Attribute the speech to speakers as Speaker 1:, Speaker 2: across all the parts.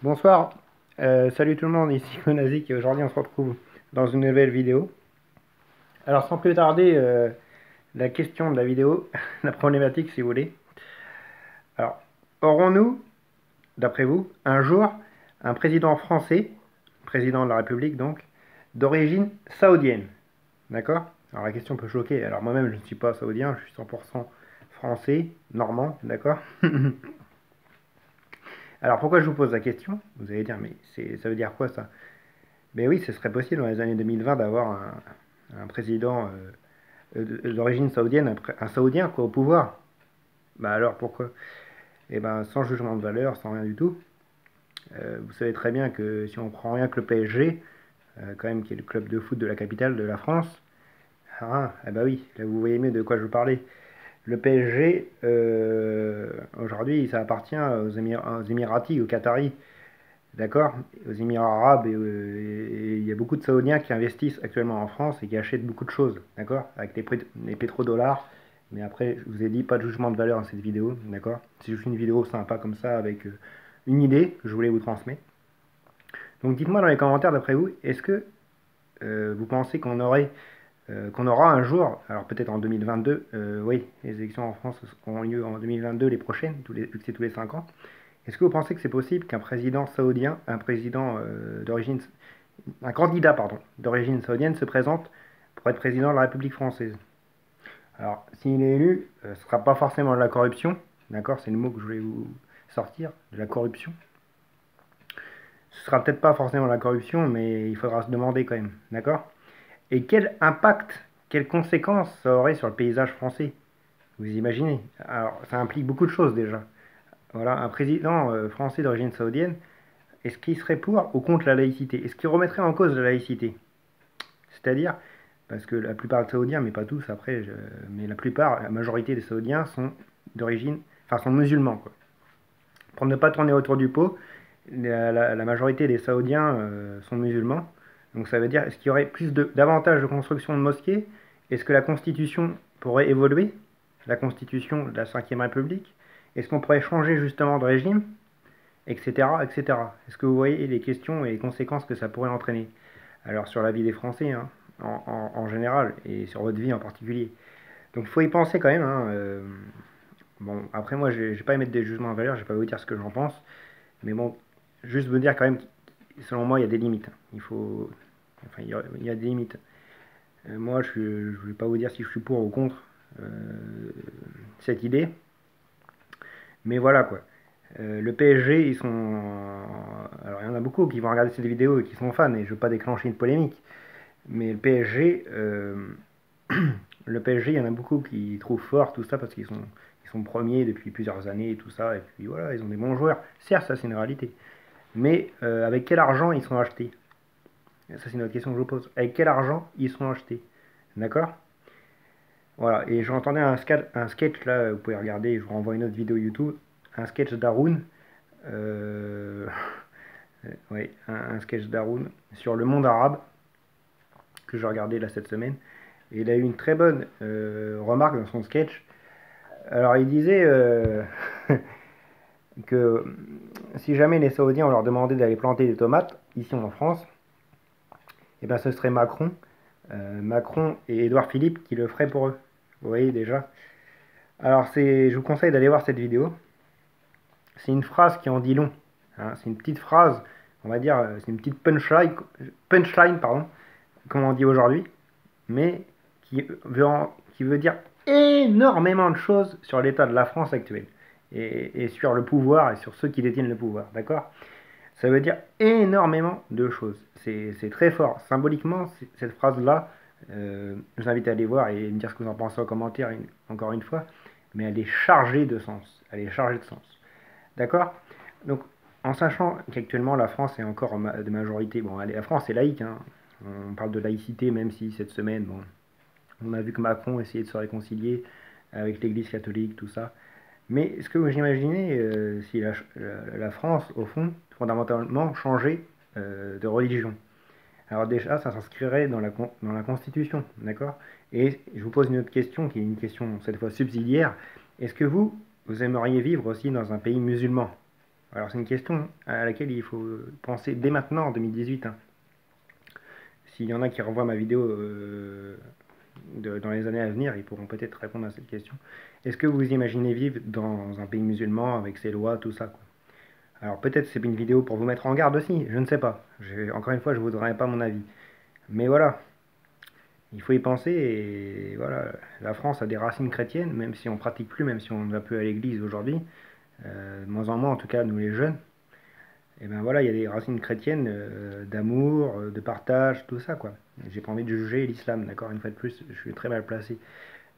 Speaker 1: Bonsoir, salut tout le monde, ici Konazik et aujourd'hui on se retrouve dans une nouvelle vidéo. Alors sans plus tarder, la question de la vidéo, la problématique si vous voulez. Alors, aurons-nous, d'après vous, un jour un président français, président de la République donc, d'origine saoudienne? D'accord? Alors la question peut choquer, alors moi-même je ne suis pas saoudien, je suis 100% français, normand, d'accord? Alors pourquoi je vous pose la question? Vous allez dire, mais ça veut dire quoi ça? Mais oui, ce serait possible dans les années 2020 d'avoir un président d'origine saoudienne, un saoudien quoi, au pouvoir. Bah alors pourquoi? Eh ben sans jugement de valeur, sans rien du tout. Vous savez très bien que si on prend rien que le PSG, quand même qui est le club de foot de la capitale de la France, ah, ah bah oui, là vous voyez mieux de quoi je veux parler. Le PSG, aujourd'hui, ça appartient aux Émiratis, aux Qataris. D'accord? Aux Émirats arabes, et il y a beaucoup de Saoudiens qui investissent actuellement en France et qui achètent beaucoup de choses, d'accord? Avec les pétrodollars. Mais après, je vous ai dit, pas de jugement de valeur dans cette vidéo, d'accord? C'est juste une vidéo sympa comme ça, avec une idée que je voulais vous transmettre. Donc dites-moi dans les commentaires, d'après vous, est-ce que vous pensez qu'on aura un jour, alors peut-être en 2022, oui, les élections en France auront lieu en 2022, les prochaines, vu que c'est tous les 5 ans. Est-ce que vous pensez que c'est possible qu'un président saoudien, un candidat pardon, d'origine saoudienne se présente pour être président de la République française? Alors, s'il est élu, ce ne sera pas forcément de la corruption, d'accord? C'est le mot que je voulais vous sortir, de la corruption. Ce sera peut-être pas forcément de la corruption, mais il faudra se demander quand même, d'accord? Et quel impact, quelles conséquences ça aurait sur le paysage français? Vous imaginez? Alors, ça implique beaucoup de choses déjà. Voilà, un président français d'origine saoudienne, est-ce qu'il serait pour ou contre la laïcité? Est-ce qu'il remettrait en cause la laïcité? C'est-à-dire, parce que la plupart des Saoudiens, mais pas tous après, mais la plupart, la majorité des Saoudiens sont d'origine, enfin sont musulmans, quoi. Pour ne pas tourner autour du pot, la majorité des Saoudiens sont musulmans. Donc ça veut dire, est-ce qu'il y aurait davantage de construction de mosquées? Est-ce que la constitution pourrait évoluer? La constitution de la 5e République? Est-ce qu'on pourrait changer justement de régime? Etc., etc. Est-ce que vous voyez les questions et les conséquences que ça pourrait entraîner? Alors sur la vie des Français, hein, en général, et sur votre vie en particulier. Donc il faut y penser quand même, hein, bon, après moi, je vais pas émettre des jugements en valeur, je vais pas vous dire ce que j'en pense, mais bon, juste vous dire quand même, selon moi, il y a des limites. Il faut, enfin, il y a des limites. Moi, je vais pas vous dire si je suis pour ou contre euh, cette idée, mais voilà quoi. Le PSG, ils sont. Alors, il y en a beaucoup qui vont regarder cette vidéo et qui sont fans, et je veux pas déclencher une polémique. Mais le PSG, il y en a beaucoup qui trouvent fort tout ça parce ils sont premiers depuis plusieurs années et tout ça. Et puis voilà, ils ont des bons joueurs. Certes, ça c'est une réalité. Mais avec quel argent ils sont achetés? Ça c'est une autre question que je vous pose. Avec quel argent ils sont achetés? D'accord? Voilà, et j'entendais un sketch là, vous pouvez regarder, je vous renvoie une autre vidéo YouTube, un sketch d'Haroun, euh, ouais, un sketch d'Haroun sur le monde arabe que j'ai regardé là cette semaine. Et il a eu une très bonne remarque dans son sketch. Alors il disait que si jamais les Saoudiens on leur demandait d'aller planter des tomates ici en France, et ben ce serait Macron et Édouard Philippe qui le feraient pour eux. Vous voyez déjà. Alors je vous conseille d'aller voir cette vidéo. C'est une phrase qui en dit long, hein. C'est une petite phrase, on va dire, c'est une petite punchline pardon, comme on dit aujourd'hui, mais qui veut dire énormément de choses sur l'état de la France actuelle et sur le pouvoir et sur ceux qui détiennent le pouvoir, d'accord? Ça veut dire énormément de choses. C'est très fort. Symboliquement, cette phrase-là, je vous invite à aller voir et me dire ce que vous en pensez en commentaire, encore une fois, mais elle est chargée de sens. Elle est chargée de sens. D'accord? Donc, en sachant qu'actuellement la France est encore de majorité, bon, la France est laïque, hein. On parle de laïcité, même si cette semaine, bon, on a vu que Macron essayait de se réconcilier avec l'Église catholique, tout ça. Mais est-ce que vous imaginez si la France, au fond, fondamentalement, changeait de religion? Alors déjà, ça s'inscrirait dans la Constitution, d'accord? Et je vous pose une autre question, qui est une question cette fois subsidiaire. Est-ce que vous aimeriez vivre aussi dans un pays musulman? Alors c'est une question à laquelle il faut penser dès maintenant, en 2018. Hein. S'il y en a qui revoient ma vidéo dans les années à venir, ils pourront peut-être répondre à cette question. Est-ce que vous imaginez vivre dans un pays musulman avec ses lois, tout ça, quoi? Alors peut-être c'est une vidéo pour vous mettre en garde aussi, je ne sais pas. Encore une fois, je ne vous donnerai pas mon avis. Mais voilà, il faut y penser et voilà, la France a des racines chrétiennes, même si on pratique plus, même si on ne va plus à l'église aujourd'hui, de moins en moins en tout cas nous les jeunes. Et ben voilà, il y a des racines chrétiennes d'amour, de partage, tout ça quoi. J'ai pas envie de juger l'islam, d'accord, une fois de plus, je suis très mal placé.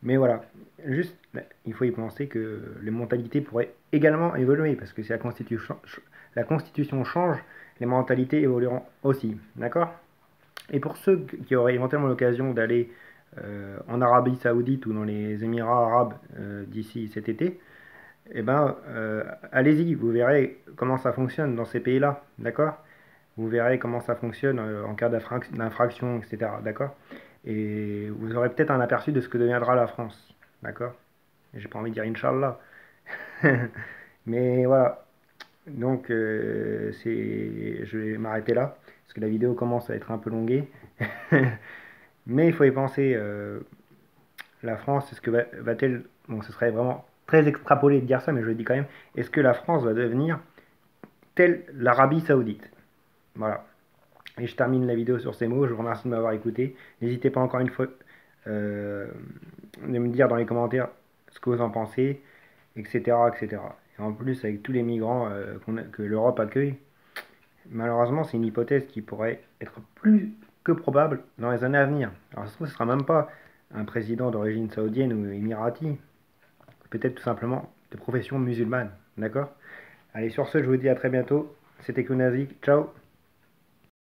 Speaker 1: Mais voilà, juste, il faut y penser que les mentalités pourraient également évoluer, parce que si la constitution change, les mentalités évolueront aussi, d'accord? Et pour ceux qui auraient éventuellement l'occasion d'aller en Arabie Saoudite ou dans les Émirats arabes d'ici cet été, eh ben, allez-y, vous verrez comment ça fonctionne dans ces pays-là, d'accord? Vous verrez comment ça fonctionne en cas d'infraction, etc., d'accord? Et vous aurez peut-être un aperçu de ce que deviendra la France, d'accord? J'ai pas envie de dire Inch'Allah. Mais voilà, donc je vais m'arrêter là, parce que la vidéo commence à être un peu longuée. Mais il faut y penser, la France, est-ce que va-t-elle, bon ce serait vraiment très extrapolé de dire ça, mais je le dis quand même, est-ce que la France va devenir telle l'Arabie Saoudite? Voilà. Et je termine la vidéo sur ces mots, je vous remercie de m'avoir écouté. N'hésitez pas encore une fois euh, de me dire dans les commentaires ce que vous en pensez, etc. etc. Et en plus, avec tous les migrants que l'Europe accueille, malheureusement, c'est une hypothèse qui pourrait être plus que probable dans les années à venir. Alors, ça se trouve, ce ne sera même pas un président d'origine saoudienne ou émirati, peut-être tout simplement de profession musulmane. D'accord? Allez, sur ce, je vous dis à très bientôt. C'était Kounazik. Ciao!